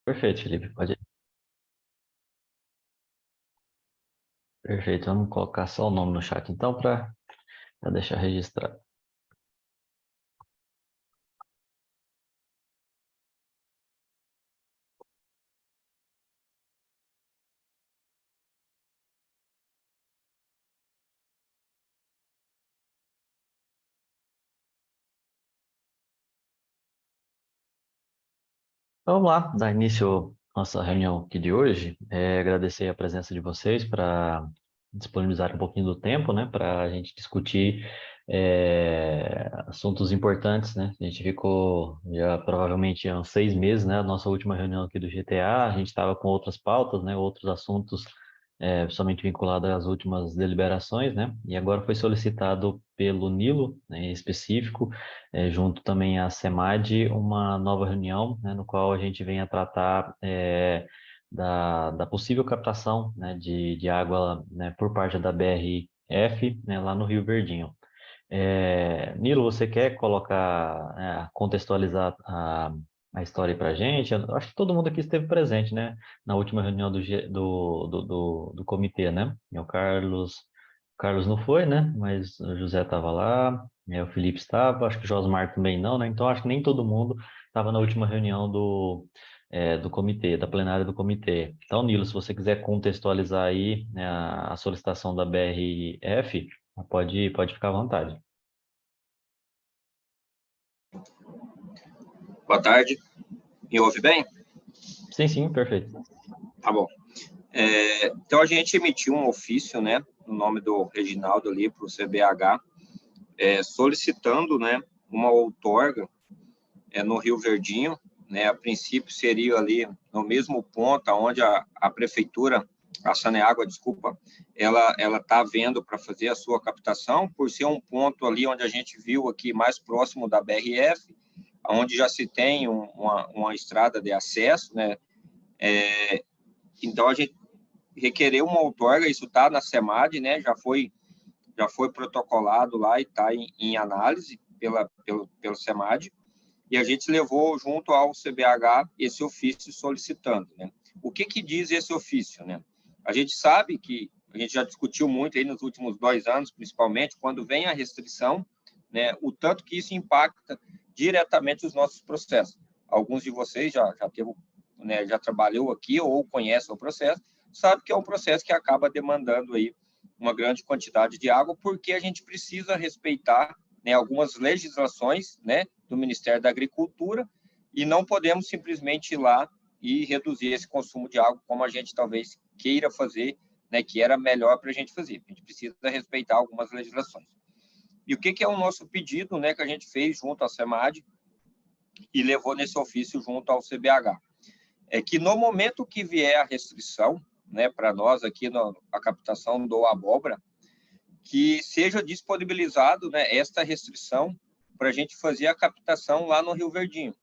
Perfeito, Felipe. Pode ir. Perfeito. Vamos colocar só o nome no chat então para deixar registrado. Então, vamos lá, dar início à nossa reunião aqui de hoje. Agradecer a presença de vocês para disponibilizar um pouquinho do tempo, né, para a gente discutir assuntos importantes, né? A gente ficou já provavelmente há uns 6 meses, né? A nossa última reunião aqui do GTA, a gente estava com outras pautas, né? Outros assuntos, principalmente vinculados às últimas deliberações, né? E agora foi solicitado pelo Nilo, né, em específico, junto também à SEMAD, uma nova reunião, né, no qual a gente vem a tratar da possível captação, né, de água, né, por parte da BRF, né, lá no Rio Verdinho. Nilo, você quer colocar, contextualizar a história para a gente? Eu acho que todo mundo aqui esteve presente, né, na última reunião do comitê, né? E o Carlos não foi, né? Mas o José estava lá, o Felipe estava, acho que o Josmar também não, né? Então acho que nem todo mundo estava na última reunião do comitê, da plenária do comitê. Então, Nilo, se você quiser contextualizar aí, né, a solicitação da BRF, pode ficar à vontade. Boa tarde. Me ouve bem? Sim, sim, perfeito. Tá bom. Então, a gente emitiu um ofício, né, no nome do Reginaldo ali, para o CBH, solicitando, né, uma outorga no Rio Verdinho, né, a princípio seria ali no mesmo ponto onde a prefeitura, a Saneágua, desculpa, ela está vendo para fazer a sua captação, por ser um ponto ali onde a gente viu aqui mais próximo da BRF, onde já se tem uma estrada de acesso, né, então a gente requereu uma outorga, isso está na SEMAD, né, já foi protocolado lá e está em análise pelo SEMAD, e a gente levou junto ao CBH esse ofício solicitando, né. O que diz esse ofício, né? A gente sabe que a gente já discutiu muito aí nos últimos 2 anos, principalmente, quando vem a restrição, né, o tanto que isso impacta diretamente os nossos processos. Alguns de vocês já teve, né, já trabalhou aqui ou conhecem o processo, sabe que é um processo que acaba demandando aí uma grande quantidade de água, porque a gente precisa respeitar, né, algumas legislações, né, do Ministério da Agricultura, e não podemos simplesmente ir lá e reduzir esse consumo de água como a gente talvez queira fazer, né, que era melhor para a gente fazer. A gente precisa respeitar algumas legislações. E o que é o nosso pedido, né, que a gente fez junto à SEMAD e levou nesse ofício junto ao CBH? É que no momento que vier a restrição, né, para nós aqui a captação do abóbora, que seja disponibilizado, né, esta restrição para a gente fazer a captação lá no Rio Verdinho.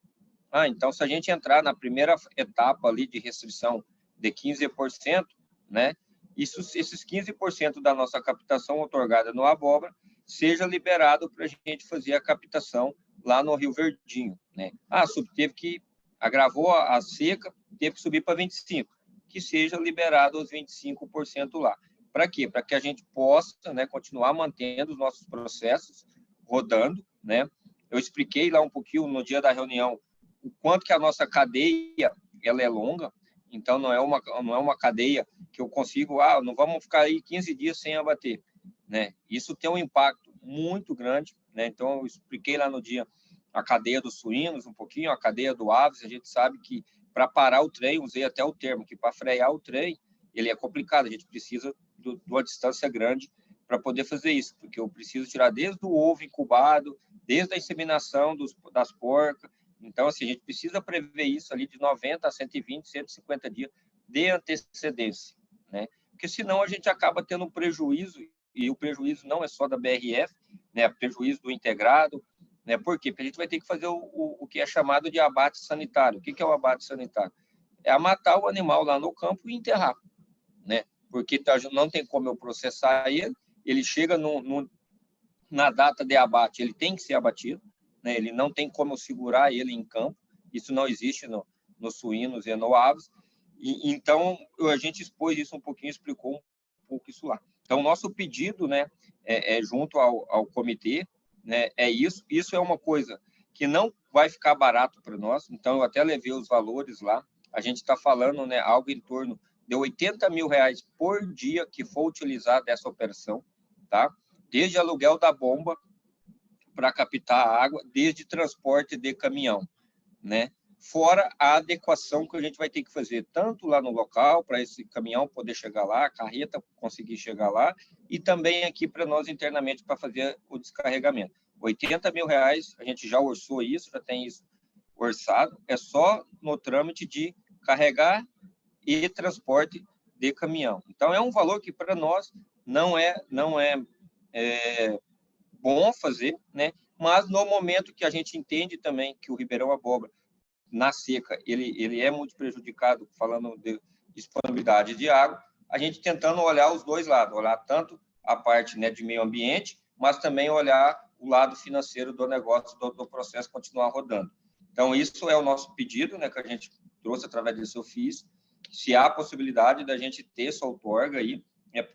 Então, se a gente entrar na primeira etapa ali de restrição de 15%, né, esses 15% da nossa captação otorgada no abóbora seja liberado para a gente fazer a captação lá no Rio Verdinho, né? Teve que agravou a seca, teve que subir para 25, que seja liberado os 25% lá. Para quê? Para que a gente possa, né, continuar mantendo os nossos processos rodando, né? Eu expliquei lá um pouquinho no dia da reunião o quanto que a nossa cadeia ela é longa, então não é uma cadeia que eu consigo, não vamos ficar aí 15 dias sem abater, né? Isso tem um impacto muito grande, né? Então eu expliquei lá no dia a cadeia dos suínos um pouquinho, a cadeia do aves, a gente sabe que para parar o trem, usei até o termo, que para frear o trem, ele é complicado, a gente precisa de uma distância grande para poder fazer isso, porque eu preciso tirar desde o ovo incubado, desde a inseminação das porcas. Então, assim, a gente precisa prever isso ali de 90 a 120, 150 dias de antecedência, né? Porque senão a gente acaba tendo um prejuízo, e o prejuízo não é só da BRF, né? Prejuízo do integrado, né? Por quê? Porque a gente vai ter que fazer o que é chamado de abate sanitário. O que é o abate sanitário? É matar o animal lá no campo e enterrar, né? Porque não tem como eu processar ele chega na data de abate, ele tem que ser abatido, né? Ele não tem como segurar ele em campo, isso não existe nos suínos e no aves. E então a gente expôs isso um pouquinho, explicou um pouco isso lá. Então nosso pedido, né, junto ao comitê, né, isso. Isso é uma coisa que não vai ficar barato para nós. Então eu até levei os valores lá. A gente está falando, né, algo em torno de R$80 mil por dia que for utilizado dessa operação, tá? Desde aluguel da bomba para captar a água, desde transporte de caminhão, né? Fora a adequação que a gente vai ter que fazer, tanto lá no local, para esse caminhão poder chegar lá, a carreta conseguir chegar lá, e também aqui para nós internamente para fazer o descarregamento. R$80 mil, a gente já orçou isso, já tem isso orçado, é só no trâmite de carregar e transporte de caminhão. Então, é um valor que para nós não é bom fazer, né? Mas no momento que a gente entende também que o Ribeirão Abóbora, na seca, ele é muito prejudicado, falando de disponibilidade de água, a gente tentando olhar os dois lados, olhar tanto a parte, né, de meio ambiente, mas também olhar o lado financeiro do negócio, do processo continuar rodando. Então, isso é o nosso pedido, né, que a gente trouxe através desse ofício. Se há a possibilidade da gente ter essa outorga aí,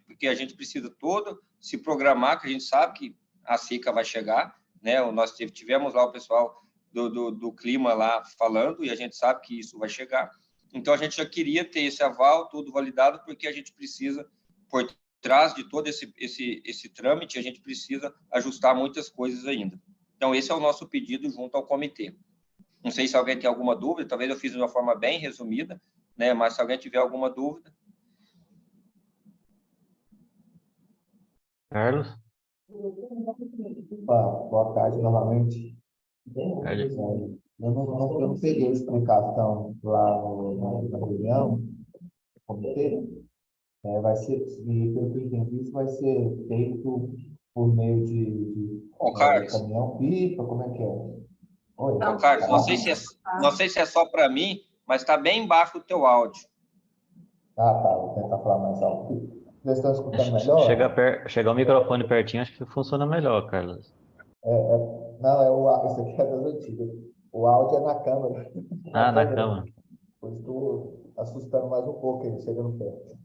porque a gente precisa todo se programar, que a gente sabe que a seca vai chegar, né? Nós tivemos lá o pessoal do clima lá falando, e a gente sabe que isso vai chegar. Então, a gente já queria ter esse aval, tudo validado, porque a gente precisa, por trás de todo esse trâmite, a gente precisa ajustar muitas coisas ainda. Então, esse é o nosso pedido junto ao comitê. Não sei se alguém tem alguma dúvida, talvez eu fiz de uma forma bem resumida, né? Mas se alguém tiver alguma dúvida. Carlos? Boa tarde novamente. Tarde. Eu não peguei a explicação lá na reunião do comitê. Vai ser, pelo que eu entendi, isso vai ser feito por meio de Carlos. caminhão-pipa, como é que é? Oi. Carlos, não sei se é só para mim, mas está bem embaixo do teu áudio. Tá, vou tentar falar mais alto. Vocês estão escutando melhor? Chegar o microfone pertinho, acho que funciona melhor, Carlos. Não, esse aqui é das antigas. O áudio é na câmera. Na cama. Por isso estou assustando mais um pouco aí, chegando perto.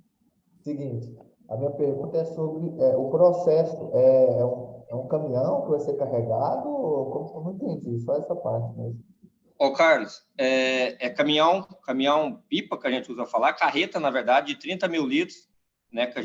Seguinte, a minha pergunta é sobre o processo. É um caminhão que vai ser carregado? Como não entendi, só essa parte mesmo. Carlos, caminhão pipa que a gente usa falar, carreta, na verdade, de 30 mil litros, né, que a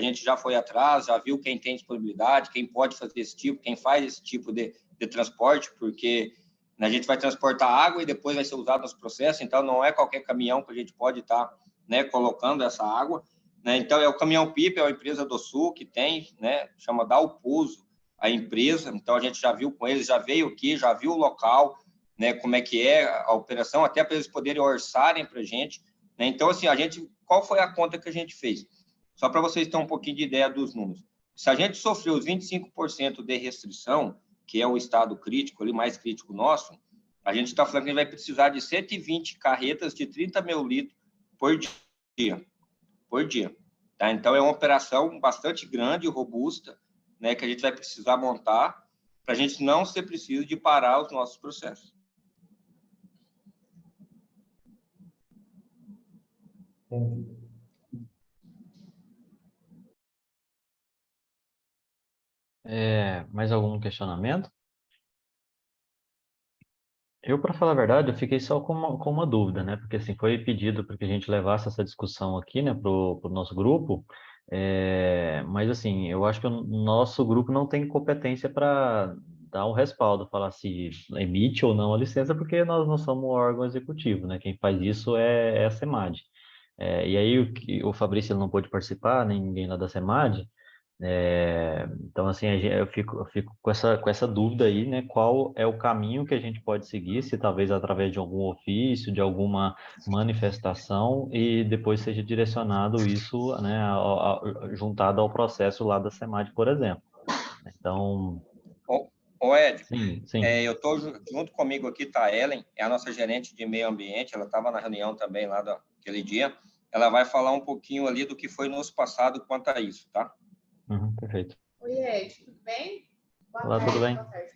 gente já foi atrás, já viu quem tem disponibilidade, quem pode fazer esse tipo, quem faz esse tipo de transporte, porque a gente vai transportar água e depois vai ser usado nos processos, então não é qualquer caminhão que a gente pode estar, né, colocando essa água, né? Então é o caminhão pipa, é uma empresa do Sul que tem, né, chama Dalpozo, a empresa, então a gente já viu com eles, já veio aqui, já viu o local, né, como é que é a operação, até para eles poderem orçarem para a gente, né? Então, assim, qual foi a conta que a gente fez? Só para vocês terem um pouquinho de ideia dos números. Se a gente sofreu os 25% de restrição, que é o estado crítico, ali mais crítico nosso, a gente está falando que a gente vai precisar de 120 carretas de 30 mil litros por dia. Tá? Então, é uma operação bastante grande e robusta, né, que a gente vai precisar montar para a gente não ser preciso de parar os nossos processos. Entendi. Mais algum questionamento? Eu, para falar a verdade, eu fiquei só com uma dúvida, né? Porque assim, foi pedido para que a gente levasse essa discussão aqui, né, para o nosso grupo, mas assim, eu acho que o nosso grupo não tem competência para dar um respaldo, falar se emite ou não a licença, porque nós não somos o órgão executivo, né? Quem faz isso é a CEMAD. E aí o Fabrício ele não pôde participar, nem ninguém lá da CEMAD. Então, assim, eu fico com essa dúvida aí, né? Qual é o caminho que a gente pode seguir, se talvez através de algum ofício, de alguma manifestação, e depois seja direcionado isso, né, juntado ao processo lá da CEMAD, por exemplo. Então... Ed, sim. Eu estou junto comigo aqui, tá a Ellen, é a nossa gerente de meio ambiente, ela estava na reunião também lá daquele dia, ela vai falar um pouquinho ali do que foi nos passado quanto a isso, tá? Perfeito. Oi, Ed, tudo bem? Olá, tudo bem? Boa tarde.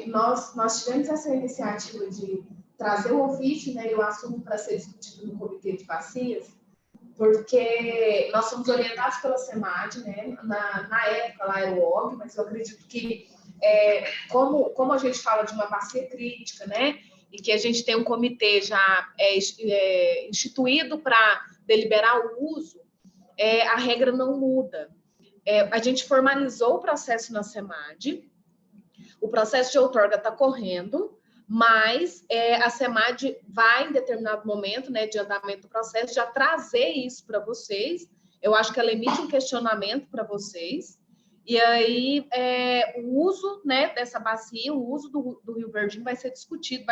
Nós tivemos essa iniciativa de trazer o ofício, né, e o assunto para ser discutido no Comitê de Bacias, porque nós somos orientados pela CEMAD, né? Na época lá era o OG, mas eu acredito que, como a gente fala de uma bacia crítica, né? E que a gente tem um comitê já instituído para deliberar o uso, a regra não muda. A gente formalizou o processo na CEMAD, o processo de outorga está correndo, mas a CEMAD vai, em determinado momento, né, de andamento do processo, já trazer isso para vocês. Eu acho que ela emite um questionamento para vocês. E aí, o uso, né, dessa bacia, o uso do Rio Verdinho vai ser discutido,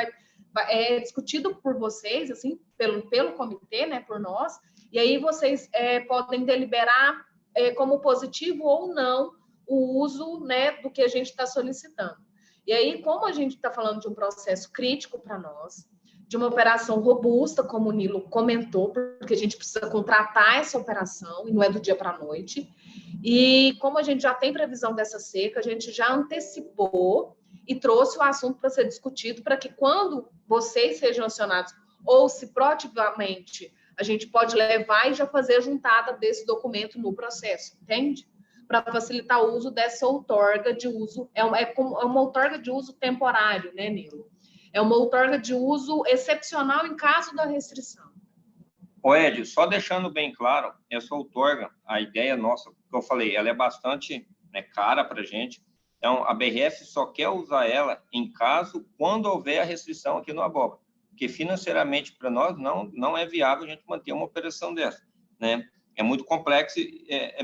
discutido por vocês, assim, pelo comitê, né, por nós. E aí vocês podem deliberar como positivo ou não o uso, né, do que a gente está solicitando. E aí, como a gente está falando de um processo crítico para nós, de uma operação robusta, como o Nilo comentou, porque a gente precisa contratar essa operação, e não é do dia para a noite, e como a gente já tem previsão dessa seca, a gente já antecipou e trouxe o assunto para ser discutido, para que quando vocês sejam acionados, ou se proativamente, a gente pode levar e já fazer a juntada desse documento no processo, entende? Para facilitar o uso dessa outorga de uso. É uma outorga de uso temporário, né, Nilo? É uma outorga de uso excepcional em caso da restrição. Ô, Ed, só deixando bem claro, essa outorga, a ideia nossa, que eu falei, ela é bastante, né, cara para a gente. Então, a BRF só quer usar ela em caso, quando houver a restrição aqui no Abóbora. Porque financeiramente, para nós, não é viável a gente manter uma operação dessa, né? É muito complexo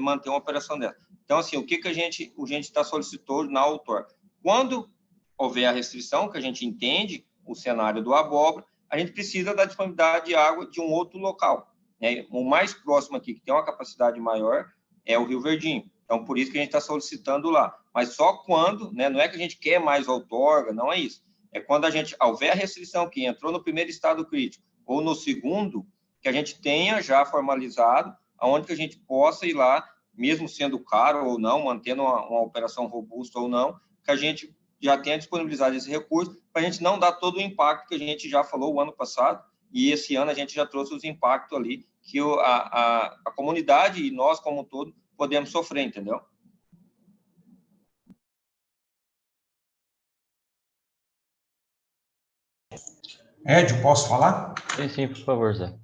manter uma operação dessa. Então, assim, o que a gente está solicitando na outorga? Quando houver a restrição, que a gente entende o cenário do Abóbora, a gente precisa da disponibilidade de água de um outro local, né? O mais próximo aqui, que tem uma capacidade maior, é o Rio Verdinho. Então, por isso que a gente está solicitando lá. Mas só quando, né? Não é que a gente quer mais outorga, não é isso. É quando a gente, houver a restrição que entrou no primeiro estado crítico ou no segundo, que a gente tenha já formalizado, aonde que a gente possa ir lá, mesmo sendo caro ou não, mantendo uma operação robusta ou não, que a gente já tenha disponibilizado esse recurso, para a gente não dar todo o impacto que a gente já falou o ano passado, e esse ano a gente já trouxe os impactos ali que a comunidade e nós, como um todo, podemos sofrer, entendeu? Ed, posso falar? Sim, por favor, Zé.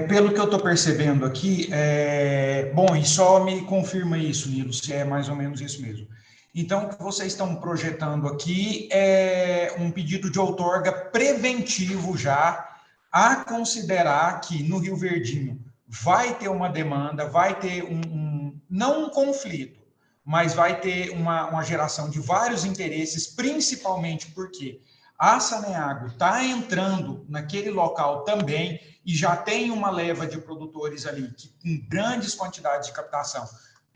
Pelo que eu estou percebendo aqui, e só me confirma isso, Nilo, se é mais ou menos isso mesmo. Então, o que vocês estão projetando aqui é um pedido de outorga preventivo já, a considerar que no Rio Verdinho vai ter uma demanda, vai ter não um conflito, mas vai ter uma geração de vários interesses, principalmente porque a Saneago está entrando naquele local também e já tem uma leva de produtores ali com grandes quantidades de captação,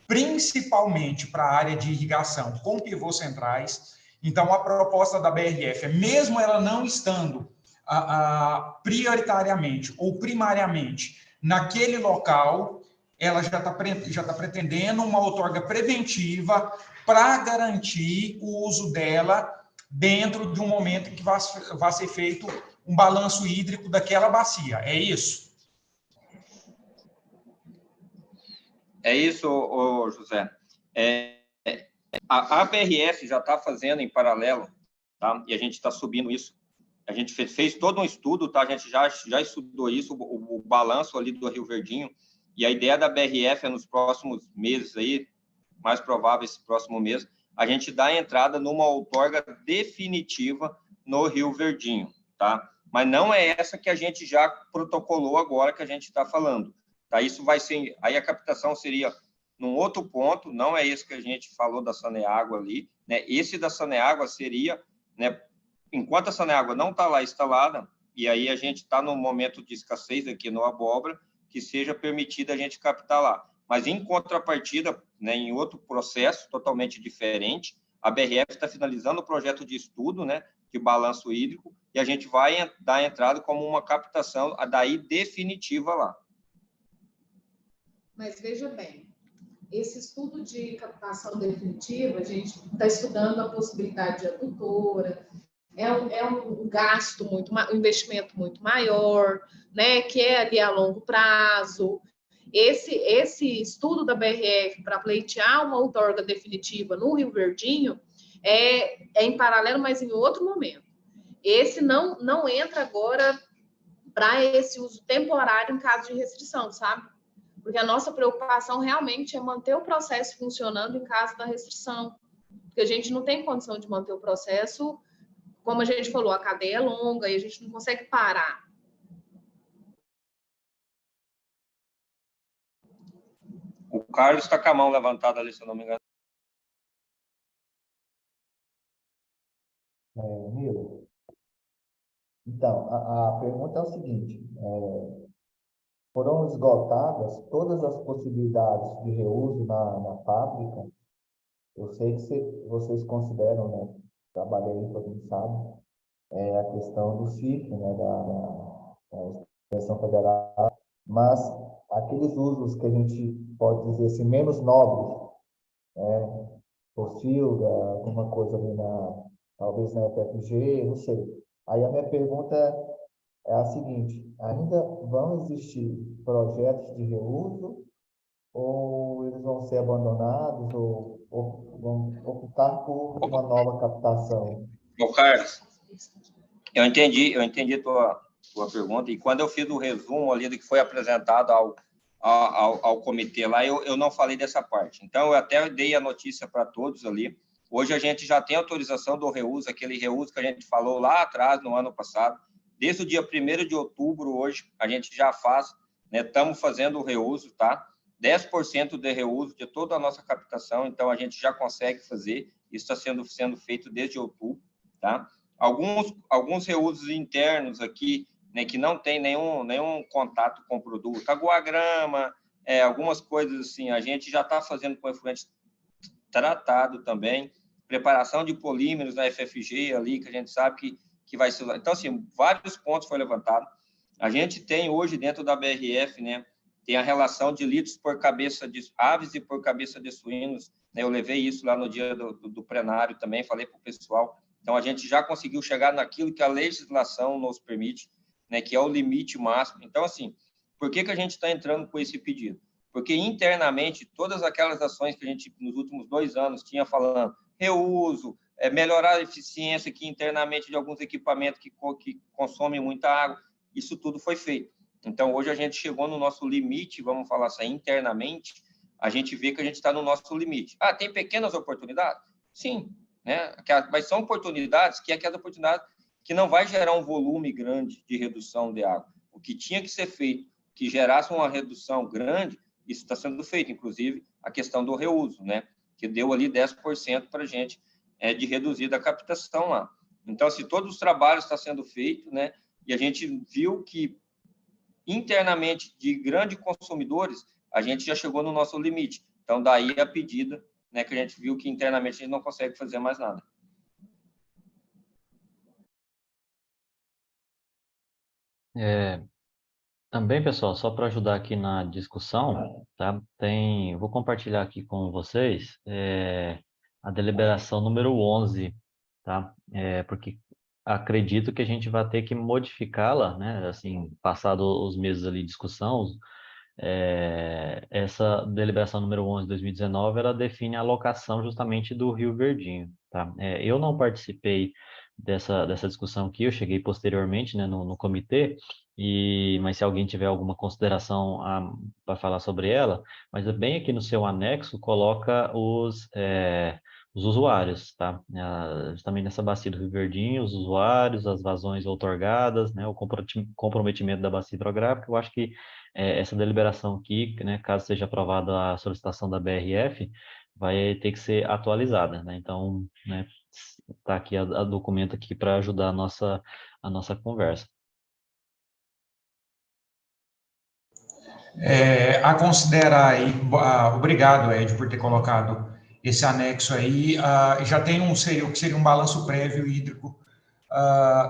principalmente para a área de irrigação com pivôs centrais. Então, a proposta da BRF mesmo ela não estando prioritariamente ou primariamente naquele local, ela já está pretendendo uma outorga preventiva para garantir o uso dela dentro de um momento em que vai ser feito um balanço hídrico daquela bacia. É isso? É isso, José. A BRF já está fazendo em paralelo, tá? E a gente está subindo isso. A gente fez todo um estudo, tá? A gente já estudou isso, o balanço ali do Rio Verdinho, e a ideia da BRF é nos próximos meses aí, mais provável esse próximo mês, a gente dá entrada numa outorga definitiva no Rio Verdinho, tá? Mas não é essa que a gente já protocolou agora que a gente está falando, tá? Isso vai ser, aí a captação seria num outro ponto, não é esse que a gente falou da Saneágua ali, né? Esse da Saneágua seria, né? Enquanto a Saneágua não está lá instalada, e aí a gente está no momento de escassez aqui no Abóbora, que seja permitida a gente captar lá. Mas, em contrapartida, né, em outro processo totalmente diferente, a BRF está finalizando o projeto de estudo, né, de balanço hídrico, e a gente vai dar entrada como uma captação, daí definitiva lá. Mas veja bem, esse estudo de captação definitiva, a gente está estudando a possibilidade de adutora, é um gasto um investimento muito maior, né, que é ali a longo prazo. Esse estudo da BRF para pleitear uma outorga definitiva no Rio Verdinho é em paralelo, mas em outro momento. Esse não entra agora para esse uso temporário em caso de restrição, sabe? Porque a nossa preocupação realmente é manter o processo funcionando em caso da restrição. Porque a gente não tem condição de manter o processo, como a gente falou, a cadeia é longa e a gente não consegue parar. O Carlos está com a mão levantada ali, se eu não me engano. Nilo, então, a pergunta é o seguinte, foram esgotadas todas as possibilidades de reuso na fábrica? Eu sei que vocês consideram, né, trabalhei, todo mundo sabe, a questão do CIF, né, da Inspeção Federal, mas aqueles usos que a gente pode dizer assim, menos nobres, fossil, alguma coisa ali talvez na FFG, não sei. Aí a minha pergunta é a seguinte, ainda vão existir projetos de reuso ou eles vão ser abandonados ou vão optar por uma nova captação? Ô, Carlos, eu entendi a tua pergunta, e quando eu fiz o resumo ali do que foi apresentado ao comitê lá, eu não falei dessa parte. Então, eu até dei a notícia para todos ali. Hoje a gente já tem autorização do reuso, aquele reuso que a gente falou lá atrás, no ano passado. Desde o dia 1º de outubro, hoje, a gente já faz, né, estamos fazendo o reuso, tá? 10% de reuso de toda a nossa captação, então a gente já consegue fazer, isso está sendo feito desde outubro, tá? Alguns reusos internos aqui, né, que não tem nenhum contato com o produto, aguagrama, algumas coisas assim, a gente já está fazendo com efluente tratado também, preparação de polímeros na FFG ali, que a gente sabe que vai ser... Então, assim, vários pontos foram levantados. A gente tem hoje, dentro da BRF, né, tem a relação de litros por cabeça de aves e por cabeça de suínos, né, eu levei isso lá no dia do plenário também, falei para o pessoal. Então, a gente já conseguiu chegar naquilo que a legislação nos permite, né, que é o limite máximo. Então, assim, por que a gente está entrando com esse pedido? Porque internamente, todas aquelas ações que a gente, nos últimos 2 anos, tinha falando, reuso, melhorar a eficiência aqui internamente de alguns equipamentos que consomem muita água, isso tudo foi feito. Então, hoje a gente chegou no nosso limite, vamos falar assim, internamente, a gente vê que a gente está no nosso limite. Ah, tem pequenas oportunidades? Sim, né? Mas são oportunidades que é aquela oportunidade que não vai gerar um volume grande de redução de água. O que tinha que ser feito, que gerasse uma redução grande, isso está sendo feito, inclusive a questão do reuso, né? Que deu ali 10% para a gente de reduzir da captação lá. Então, se todos os trabalhos estão sendo feitos, né? E a gente viu que internamente de grandes consumidores, a gente já chegou no nosso limite. Então, daí a pedida, né? Que a gente viu que internamente a gente não consegue fazer mais nada. Também, pessoal, só para ajudar aqui na discussão, tá? Vou compartilhar aqui com vocês a deliberação número 11, tá? Porque acredito que a gente vai ter que modificá-la, né? Assim, passado os meses ali de discussão, essa deliberação número 11 de 2019, ela define a alocação justamente do Rio Verdinho, tá? Eu não participei dessa discussão aqui, eu cheguei posteriormente, né, no comitê, mas se alguém tiver alguma consideração para falar sobre ela, mas bem aqui no seu anexo coloca os usuários, tá? Justamente nessa bacia do Rio Verdinho, os usuários, as vazões outorgadas, né, o comprometimento da bacia hidrográfica. Eu acho que essa deliberação aqui, né, caso seja aprovada a solicitação da BRF, vai ter que ser atualizada, né? Então, né, está aqui a documento aqui para ajudar a nossa conversa. A considerar aí, obrigado, Ed, por ter colocado esse anexo aí, já tem o que seria um balanço prévio hídrico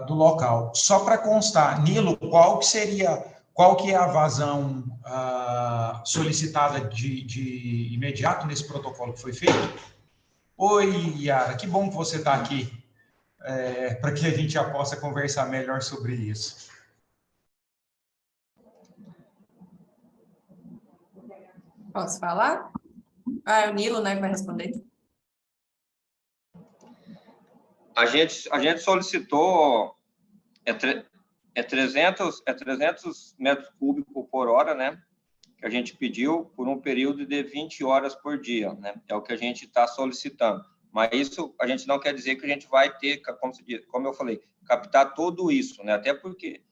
do local. Só para constar, Nilo, qual que seria qual que é a vazão solicitada de imediato nesse protocolo que foi feito? Oi, Yara, que bom que você está aqui, para que a gente já possa conversar melhor sobre isso. Posso falar? É o Nilo, né, que vai responder. A gente solicitou 300 metros cúbicos por hora, né? Que a gente pediu por um período de 20 horas por dia, né? É o que a gente está solicitando. Mas isso a gente não quer dizer que a gente vai ter, como eu falei, captar tudo isso, né? Até porque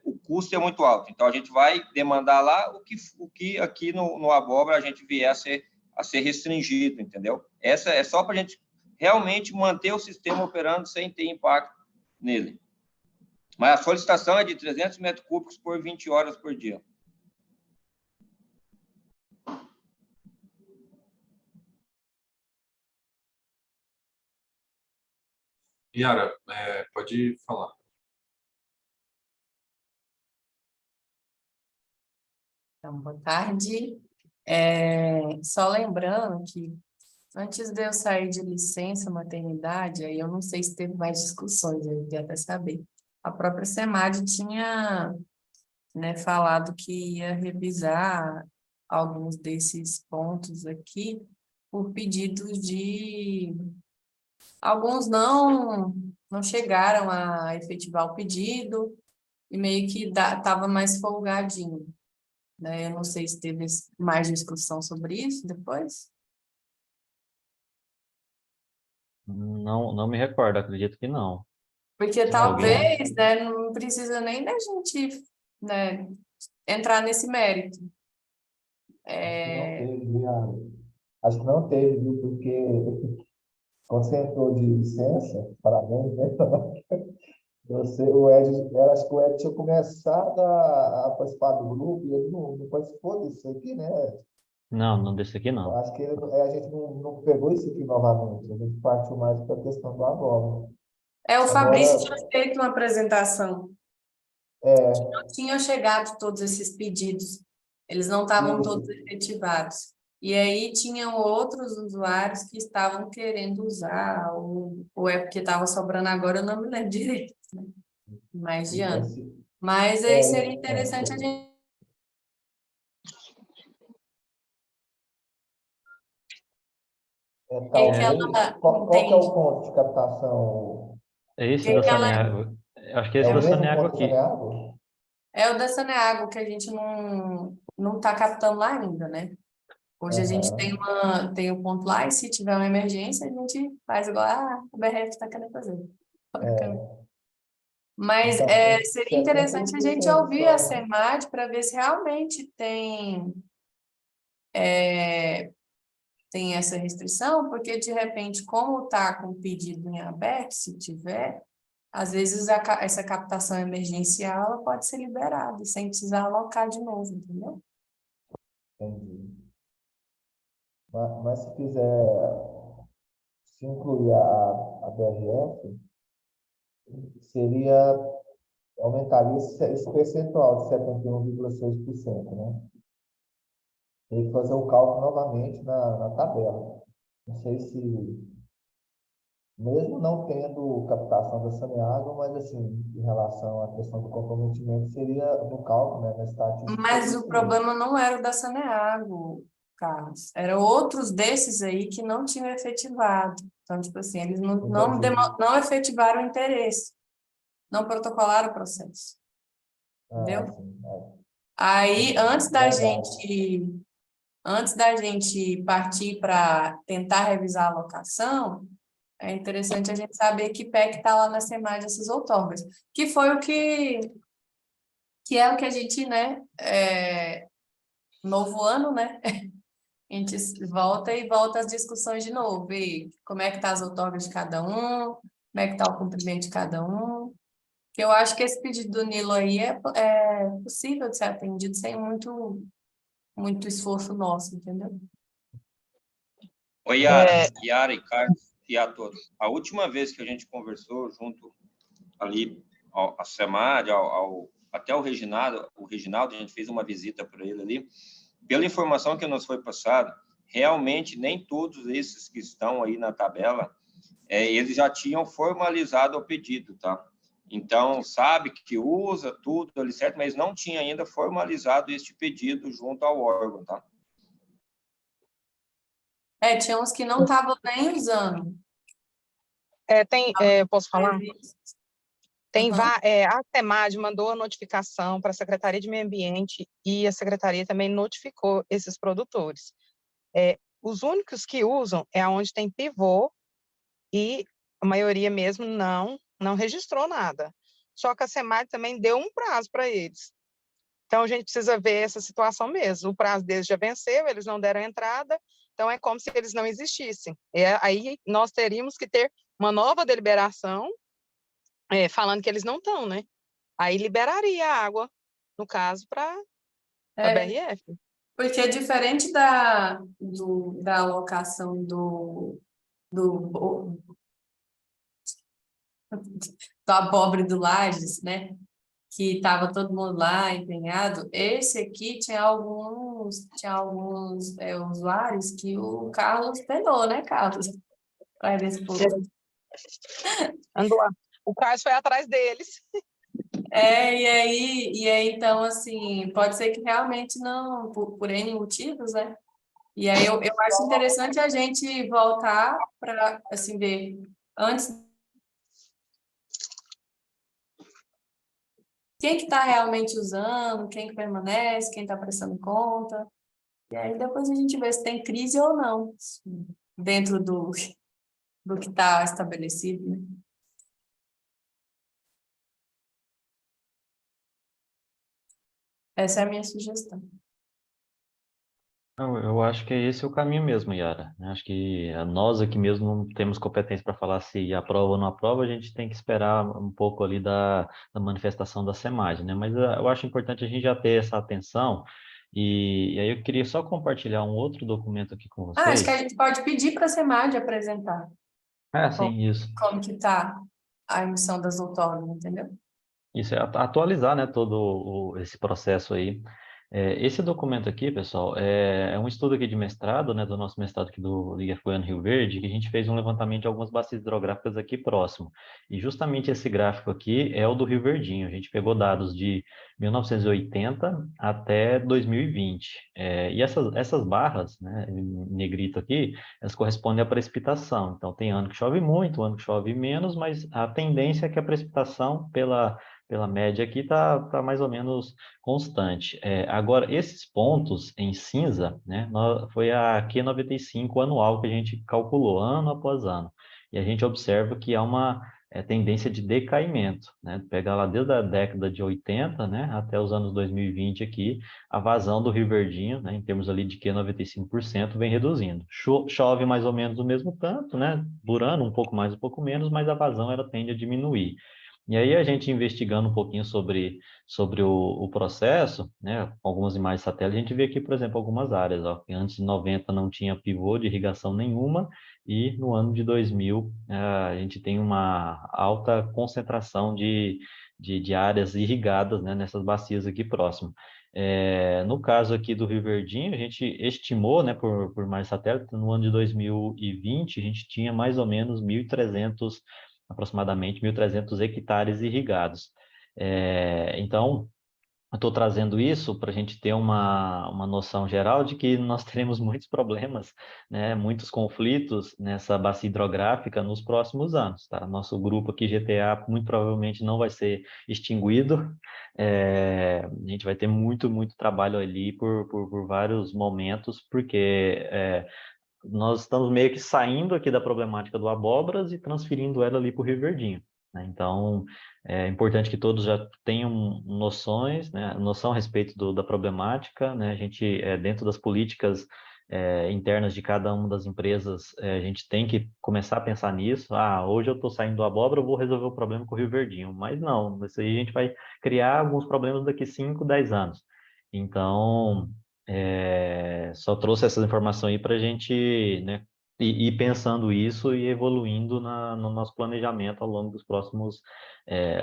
o custo é muito alto. Então, a gente vai demandar lá o que aqui no Abóbora a gente vier a ser restringido, entendeu? Essa é só para a gente realmente manter o sistema operando sem ter impacto nele. Mas a solicitação é de 300 metros cúbicos por 20 horas por dia. Yara, pode falar. Então, boa tarde. Só lembrando que antes de eu sair de licença maternidade, aí eu não sei se teve mais discussões, eu queria até saber. A própria SEMAD tinha, né, falado que ia revisar alguns desses pontos aqui por pedidos de... Alguns não chegaram a efetivar o pedido e meio que estava mais folgadinho, né? Eu não sei se teve mais discussão sobre isso depois. Não me recordo, acredito que não. Porque Alguém? talvez, né, não precisa nem da gente, né, entrar nesse mérito. Não teve, viu? Acho que não teve, viu? Porque quando você entrou de licença, parabéns, né? Acho que o Ed tinha começado a participar do grupo e ele não participou disso aqui, né? Não desse aqui Eu não. acho que a gente não pegou isso aqui novamente, a gente partiu mais para a questão do agora. O Fabrício Agora, tinha feito uma apresentação. é, Não tinham chegado todos esses pedidos. Eles não estavam todos isso, efetivados. E aí tinham outros usuários que estavam querendo usar, ou é porque estava sobrando agora, eu não me lembro direito, né? Mais de ano. Mas aí seria interessante a gente... talvez, qual que é o ponto de captação? É esse da Saneago. Acho que é É esse o da mesmo Saneago ponto de aqui. Saneago? É o da Saneago, que a gente não está captando lá ainda, né? Hoje a gente tem um ponto lá, e se tiver uma emergência, a gente faz igual o BRF está querendo fazer. Mas Então, seria interessante a gente 71% ouvir a só, né? SEMAD para ver se realmente tem essa restrição, porque, de repente, como está com o pedido em aberto, se tiver, às vezes essa captação emergencial ela pode ser liberada, sem precisar alocar de novo, entendeu? Entendi. Mas se incluir a BRF, aumentaria esse percentual de 71,6%, né? Tem que fazer o cálculo novamente na tabela. Não sei se, mesmo não tendo captação da Saneago, mas assim, em relação à questão do comprometimento, seria no cálculo, né, na estatística. Mas o problema não era o da Saneago, Carlos. Eram outros desses aí que não tinham efetivado. Então, tipo assim, eles não efetivaram o interesse, não protocolaram o processo. Entendeu? Sim, Aí, verdade. antes da gente partir para tentar revisar a alocação, é interessante a gente saber que pé que está lá na SEMAD essas outorgas, que foi o que é o que a gente, né, novo ano, né, a gente volta às discussões de novo, ver como é que tá as outorgas de cada um, como é que tá o cumprimento de cada um, que eu acho que esse pedido do Nilo aí é possível de ser atendido sem muito esforço nosso, entendeu? Oi, Yara e Carlos e a todos. A última vez que a gente conversou junto ali à SEMAD, até o Reginaldo, a gente fez uma visita para ele ali, pela informação que nos foi passada, realmente nem todos esses que estão aí na tabela, eles já tinham formalizado o pedido, tá? Então, sabe que usa tudo ali certo, mas não tinha ainda formalizado este pedido junto ao órgão, tá? Tinha uns que não estavam nem usando. Posso falar? Uhum. A SEMAD mandou a notificação para a Secretaria de Meio Ambiente e a Secretaria também notificou esses produtores. Os únicos que usam é onde tem pivô e a maioria mesmo não registrou nada. Só que a SEMAD também deu um prazo para eles. Então, a gente precisa ver essa situação mesmo. O prazo deles já venceu, eles não deram entrada, então é como se eles não existissem. Aí nós teríamos que ter uma nova deliberação falando que eles não estão, né? Aí liberaria a água, no caso, para a BRF. Porque diferente da alocação do Abóbora do Lages, né? Que estava todo mundo lá empenhado, esse aqui tinha alguns usuários que o Carlos penou, né, Carlos? Para esse povo. Andou lá. O Carlos foi atrás deles. E aí, então, assim, pode ser que realmente não, por N motivos, né? E aí eu acho interessante a gente voltar para, assim, ver antes quem que está realmente usando, quem que permanece, quem está prestando conta. E aí depois a gente vê se tem crise ou não dentro do que está estabelecido, né? Essa é a minha sugestão. Eu acho que esse é o caminho mesmo, Yara. Acho que nós aqui mesmo não temos competência para falar se aprova ou não aprova, a gente tem que esperar um pouco ali da manifestação da SEMAD, né? Mas eu acho importante a gente já ter essa atenção, e aí eu queria só compartilhar um outro documento aqui com Acho que a vocês. gente pode pedir para a SEMAD apresentar Sim, isso. como que está a emissão das outorgas, entendeu? Isso é atualizar, né, todo esse processo aí. Esse documento aqui, pessoal, é um estudo aqui de mestrado, né, do nosso mestrado aqui do IF Goiânia Rio Verde, que a gente fez um levantamento de algumas bacias hidrográficas aqui próximo. E justamente esse gráfico aqui é o do Rio Verdinho. A gente pegou dados de 1980 até 2020. E essas barras, né, em negrito aqui, elas correspondem à precipitação. Então, tem ano que chove muito, ano que chove menos, mas a tendência é que a precipitação, pela média aqui, tá mais ou menos constante. Agora, esses pontos em cinza, né, foi a Q95 anual que a gente calculou, ano após ano. E a gente observa que há uma tendência de decaimento, né? Pegar lá desde a década de 80, né, até os anos 2020 aqui, a vazão do Rio Verdinho, né, em termos ali de Q95%, vem reduzindo. Chove mais ou menos o mesmo tanto, né, por ano, um pouco mais, um pouco menos, mas a vazão ela tende a diminuir. E aí a gente investigando um pouquinho sobre o processo, né, com algumas imagens satélite, a gente vê aqui, por exemplo, algumas áreas, ó, que antes de 90 não tinha pivô de irrigação nenhuma, e no ano de 2000 a gente tem uma alta concentração de áreas irrigadas, né, nessas bacias aqui próximas. No caso aqui do Rio Verdinho, a gente estimou, né, por imagem satélite, no ano de 2020, a gente tinha mais ou menos 1.300, aproximadamente 1.300 hectares irrigados. Então, eu estou trazendo isso para a gente ter uma noção geral de que nós teremos muitos problemas, né, muitos conflitos nessa bacia hidrográfica nos próximos anos. Tá? Nosso grupo aqui, GTA, muito provavelmente não vai ser extinguido. A gente vai ter muito, muito trabalho ali por vários momentos, porque nós estamos meio que saindo aqui da problemática do abóboras e transferindo ela ali para o Rio Verdinho, né? Então, é importante que todos já tenham noções, né, noção a respeito da problemática, né? A gente, dentro das políticas internas de cada uma das empresas, a gente tem que começar a pensar nisso. Hoje eu estou saindo do abóbora, eu vou resolver o problema com o Rio Verdinho. Mas não, isso aí a gente vai criar alguns problemas daqui 5, 10 anos. Então, só trouxe essa informação aí para a gente, né, e pensando isso e evoluindo no nosso planejamento ao longo dos próximos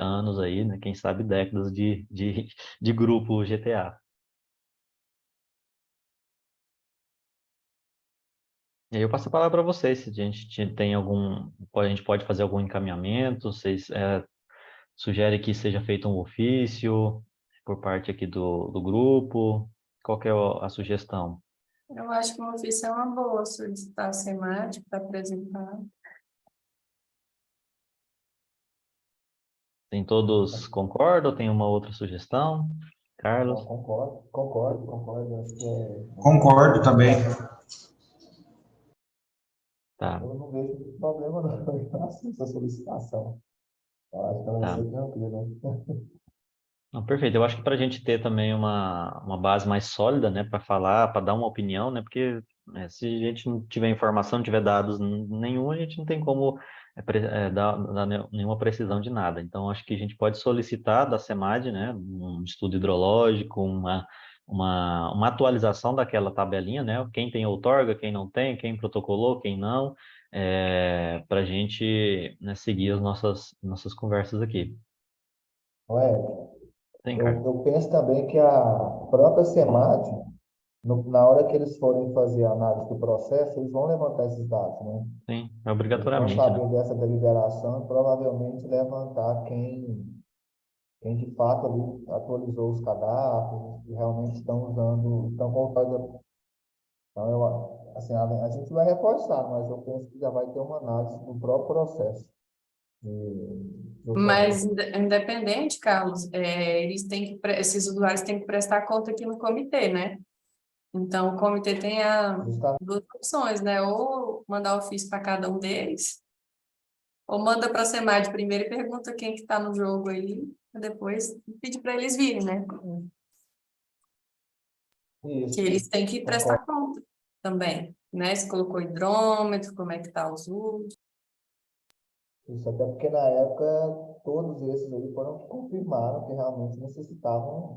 anos aí, né? Quem sabe décadas de grupo GTA. E aí eu passo a palavra para vocês, se a gente tem a gente pode fazer algum encaminhamento, vocês sugerem que seja feito um ofício por parte aqui do grupo, qual que é a sugestão? Eu acho que uma ofício é uma boa, solicitar a SEMAD para apresentar. Todos concordam? Tem uma outra sugestão? Carlos? Não, concordo. Acho que Concordo também. Tá, eu não vejo problema não em relação a essa solicitação. Eu acho que ela vai tá. ser tranquila. Não, perfeito. Eu acho que para a gente ter também uma base mais sólida, né, para falar, para dar uma opinião, né, porque se a gente não tiver informação, não tiver dados nenhum, a gente não tem como dar nenhuma precisão de nada. Então, acho que a gente pode solicitar da SEMAD, né, um estudo hidrológico, uma atualização daquela tabelinha, né, quem tem outorga, quem não tem, quem protocolou, quem não, para a gente, né, seguir as nossas conversas aqui. Não é? Tem, Eu, Carlos? eu penso também que a própria SEMAD, na hora que eles forem fazer a análise do processo, eles vão levantar esses dados, né? Sim, Eles vão obrigatoriamente, né? saber dessa deliberação e provavelmente levantar quem de fato ali atualizou os cadastros e realmente estão usando, estão com outorga. Então, assim, a gente vai reforçar, mas eu penso que já vai ter uma análise do próprio processo de outorga. Mas, independente, Carlos, eles têm que, esses usuários têm que prestar conta aqui no comitê, né? Então, o comitê tem Justamente duas opções, né? Ou mandar ofício para cada um deles, ou manda para a SEMAD primeiro e pergunta quem que está no jogo aí, e depois pede para eles virem, né? Que isso, eles têm que concordo. prestar conta também, né? Se colocou hidrômetro, como é que tá os usos. Isso até porque na época todos esses aí foram que confirmaram que realmente necessitavam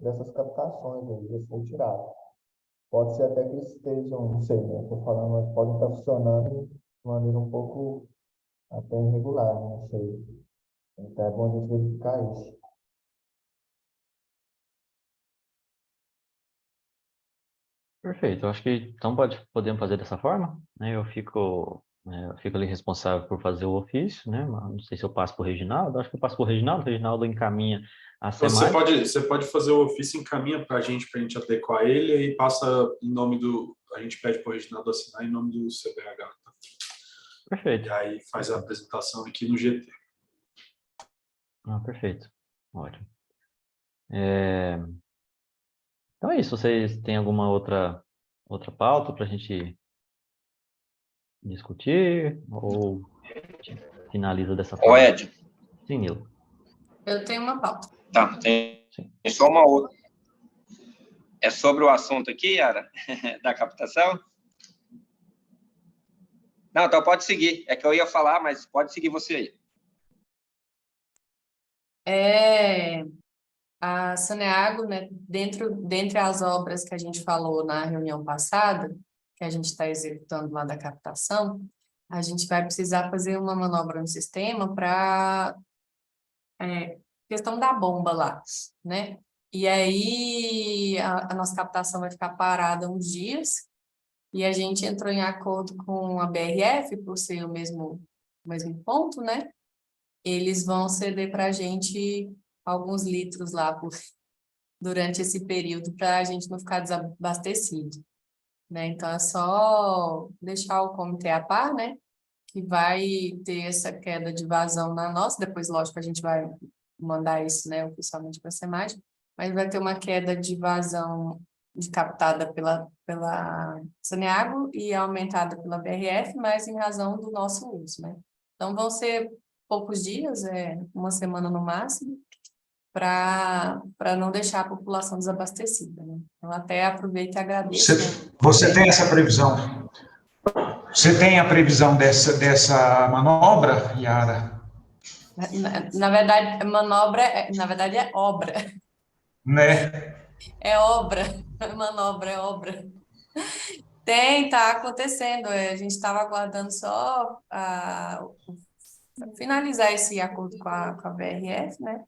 dessas captações aí, desse retirado. Pode ser até que eles estejam, não sei, né? Estou falando, mas podem estar funcionando de maneira um pouco até irregular, né? Não sei. Então é bom a gente verificar isso. Perfeito. Eu acho que então podemos fazer dessa forma, né? Eu fico ali responsável por fazer o ofício, né? Mas não sei se eu passo para o Reginaldo. Acho que eu passo para o Reginaldo encaminha a Então, SEMAD. você pode fazer o ofício, encaminha para a gente adequar ele e passa em nome do. A gente pede para o Reginaldo assinar em nome do CBH. Tá? Perfeito. E aí faz a apresentação aqui no GT. Perfeito. Ótimo. Então é isso. Vocês têm alguma outra pauta para a gente discutir? Ou a gente finaliza dessa Ô, forma? Ed, Sim, Nilo. Eu tenho uma pauta. tá, tem Sim. só uma outra. É sobre o assunto aqui, Yara, da captação? Não, então pode seguir. É que eu ia falar, mas pode seguir você aí. A Saneago, né, dentre as obras que a gente falou na reunião passada, que a gente está executando lá da captação, a gente vai precisar fazer uma manobra no sistema para questão da bomba lá, né? E aí a nossa captação vai ficar parada uns dias e a gente entrou em acordo com a BRF, por ser o mesmo ponto, né? Eles vão ceder para a gente alguns litros lá durante esse período para a gente não ficar desabastecido, né? Então, é só deixar o comitê a par, né? Que vai ter essa queda de vazão na nossa, depois, lógico, a gente vai mandar isso, né, oficialmente para a SEMAD, mas vai ter uma queda de vazão captada pela Saneago e aumentada pela BRF, mas em razão do nosso uso, né? Então, vão ser poucos dias, uma semana no máximo, para não deixar a população desabastecida, né? Então, até aproveito e agradeço. Você tem essa previsão? Você tem a previsão dessa manobra, Yara? Na verdade, manobra, na verdade, é obra. Né? É obra. Manobra é obra. Tá acontecendo. A gente estava aguardando só finalizar esse acordo com a BRF, né?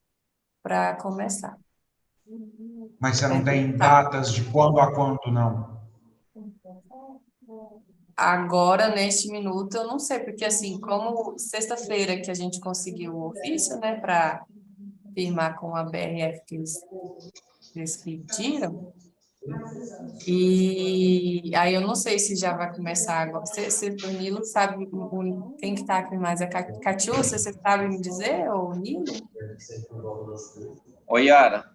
Para começar. Mas você não Mas tem tá. datas de quando a quando, não? Agora, neste minuto, eu não sei, porque assim, como sexta-feira que a gente conseguiu o ofício, né, para firmar com a BRF que eles pediram, e aí eu não sei se já vai começar agora. O Nilo sabe quem que tá aqui mais? A Catiúcia, você sabe me dizer, ou o Nilo? Oi, Yara.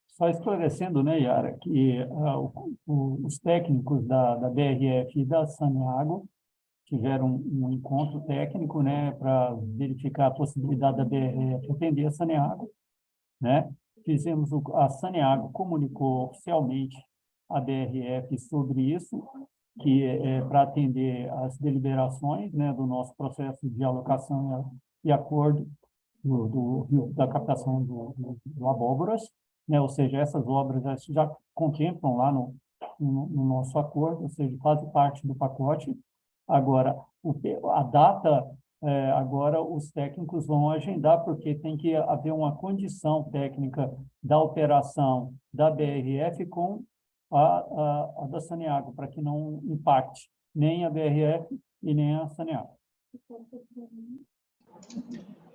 Só esclarecendo, né, Yara, que os técnicos da BRF e da Saneago tiveram um encontro técnico, né, para verificar a possibilidade da BRF atender a Saneago, né? A Saneago comunicou oficialmente a BRF sobre isso, que é para atender as deliberações, né, do nosso processo de alocação e acordo da captação do Abóboras, né? Ou seja, essas obras já contemplam lá no nosso acordo, ou seja, fazem parte do pacote. Agora, a data, agora os técnicos vão agendar, porque tem que haver uma condição técnica da operação da BRF com a da Saneago, para que não impacte nem a BRF e nem a Saneago.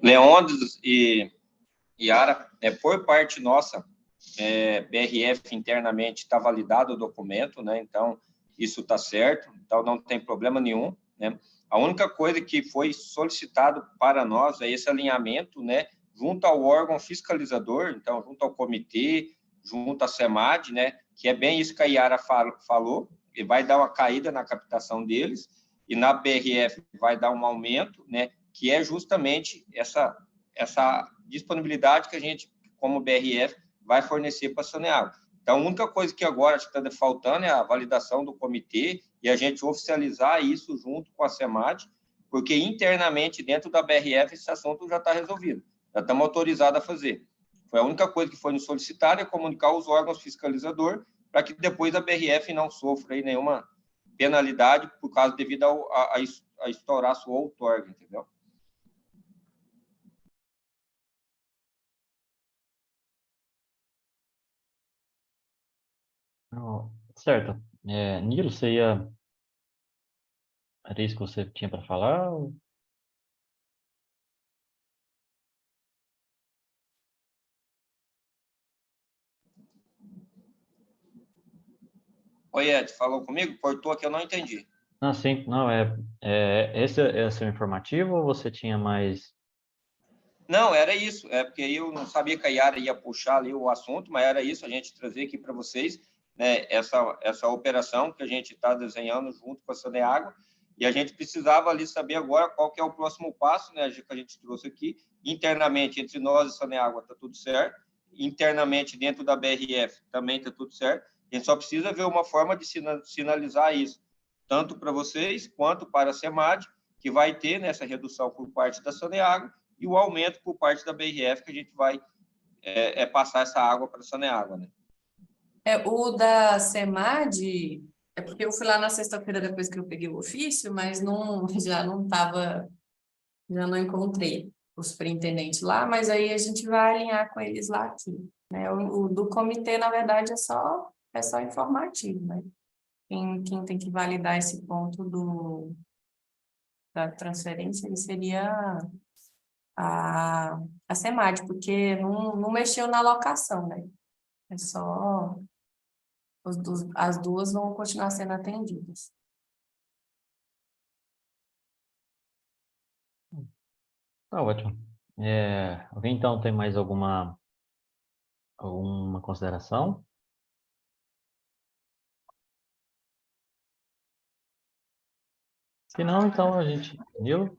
Leônidas e Yara, por parte nossa, BRF internamente está validado o documento, né? Então, isso está certo, então não tem problema nenhum, né? A única coisa que foi solicitado para nós é esse alinhamento, né, junto ao órgão fiscalizador, então, junto ao comitê, junto à SEMAD, né, que é bem isso que a Yara falou, e vai dar uma caída na captação deles, e na BRF vai dar um aumento, né, que é justamente essa disponibilidade que a gente, como BRF, vai fornecer para a Saneago. Então, a única coisa que agora está faltando é a validação do comitê e a gente oficializar isso junto com a SEMAD, porque internamente, dentro da BRF, esse assunto já está resolvido. Já estamos autorizados a fazer. Foi a única coisa que foi nos solicitar, é comunicar os órgãos fiscalizadores, para que depois a BRF não sofra aí nenhuma penalidade por causa devido a estourar a sua outorga, entendeu? Certo. Nilo, era isso que você tinha para falar? Oi, Ed, falou comigo? Cortou aqui, eu não entendi. Não, sim, não, esse é seu informativo ou você tinha mais? Não, era isso, porque eu não sabia que a Yara ia puxar ali o assunto, mas era isso, a gente trazer aqui para vocês, né, essa operação que a gente está desenhando junto com a Saneago, e a gente precisava ali saber agora qual que é o próximo passo, né, que a gente trouxe aqui, internamente, entre nós e Saneago está tudo certo, internamente dentro da BRF também está tudo certo, a gente só precisa ver uma forma de sinalizar isso, tanto para vocês quanto para a SEMAD, que vai ter nessa redução por parte da Saneago, e o aumento por parte da BRF, que a gente vai passar essa água para a Saneago, né? O da SEMAD, é porque eu fui lá na sexta-feira depois que eu peguei o ofício, mas já não encontrei o superintendente lá, mas aí a gente vai alinhar com eles lá aqui, né? O do comitê, na verdade, é só informativo, né? Quem tem que validar esse ponto da transferência seria a SEMAD, porque não mexeu na alocação, né? É só as duas vão continuar sendo atendidas. Tá ótimo. Alguém então tem mais alguma consideração? Se não, então a gente... Nilo?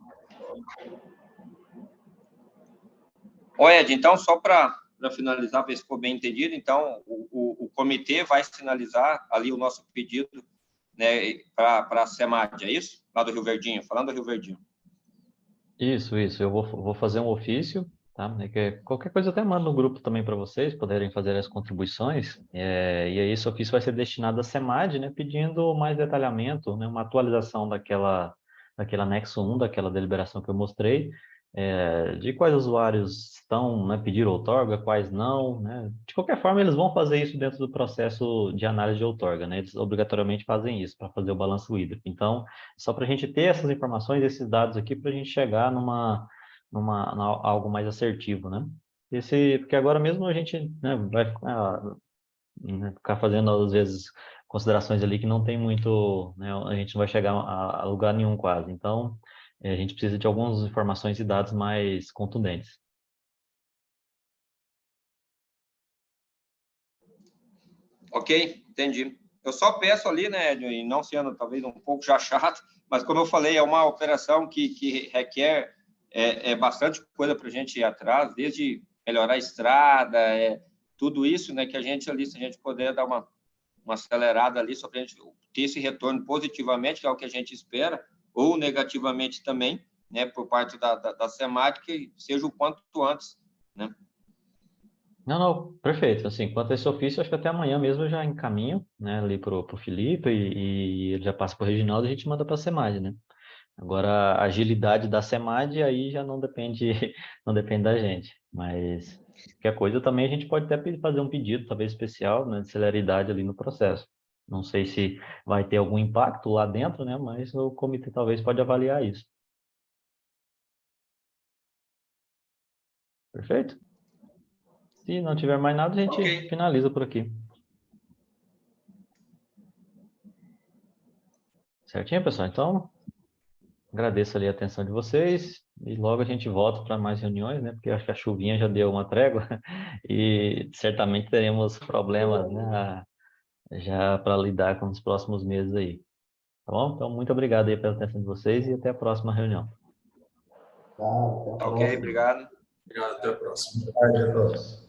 Oi, Ed, então, só para finalizar, ver se ficou bem entendido, então, o comitê vai sinalizar ali o nosso pedido, né, para a SEMAD, é isso? Lá do Rio Verdinho, falando do Rio Verdinho. Isso. Eu vou fazer um ofício tá? Qualquer coisa eu até mando no grupo também para vocês poderem fazer as contribuições, e aí esse ofício vai ser destinado à SEMAD, né, pedindo mais detalhamento, né, uma atualização daquele anexo 1, daquela deliberação que eu mostrei, de quais usuários estão, né, pediram outorga, quais não, né? De qualquer forma, eles vão fazer isso dentro do processo de análise de outorga, né? Eles obrigatoriamente fazem isso para fazer o balanço hídrico. Então, só para a gente ter essas informações, esses dados aqui, para a gente chegar algo mais assertivo, né? Porque agora mesmo a gente, né, vai ficar fazendo, às vezes, considerações ali que não tem muito, né, a gente não vai chegar a lugar nenhum quase. Então, a gente precisa de algumas informações e dados mais contundentes. Ok, entendi. Eu só peço ali, né, e não sendo talvez um pouco já chato, mas como eu falei, é uma operação que requer bastante coisa para a gente ir atrás, desde melhorar a estrada, tudo isso, né, que a gente ali, se a gente puder dar uma acelerada ali, só para a gente ter esse retorno positivamente, que é o que a gente espera, ou negativamente também, né, por parte da SEMAD, que seja o quanto antes, né? Não, perfeito. Assim, quanto a esse ofício, acho que até amanhã mesmo eu já encaminho, né, ali pro Felipe e ele já passa para o Reginaldo e a gente manda para a SEMAD, né? Agora, a agilidade da SEMAD aí já não depende, não depende da gente. Mas qualquer coisa também a gente pode até fazer um pedido, talvez especial, né, de celeridade ali no processo. Não sei se vai ter algum impacto lá dentro, né? Mas o comitê talvez pode avaliar isso. Perfeito? Se não tiver mais nada, a gente Ok. finaliza por aqui. Certinho, pessoal? Então, agradeço ali a atenção de vocês e logo a gente volta para mais reuniões, né? Porque acho que a chuvinha já deu uma trégua e certamente teremos problemas, né? Já para lidar com os próximos meses aí. Tá bom? Então, muito obrigado aí pela atenção de vocês e até a próxima reunião. Tá, até a Ok, próxima. obrigado. Obrigado, até a próxima. Boa tarde a todos.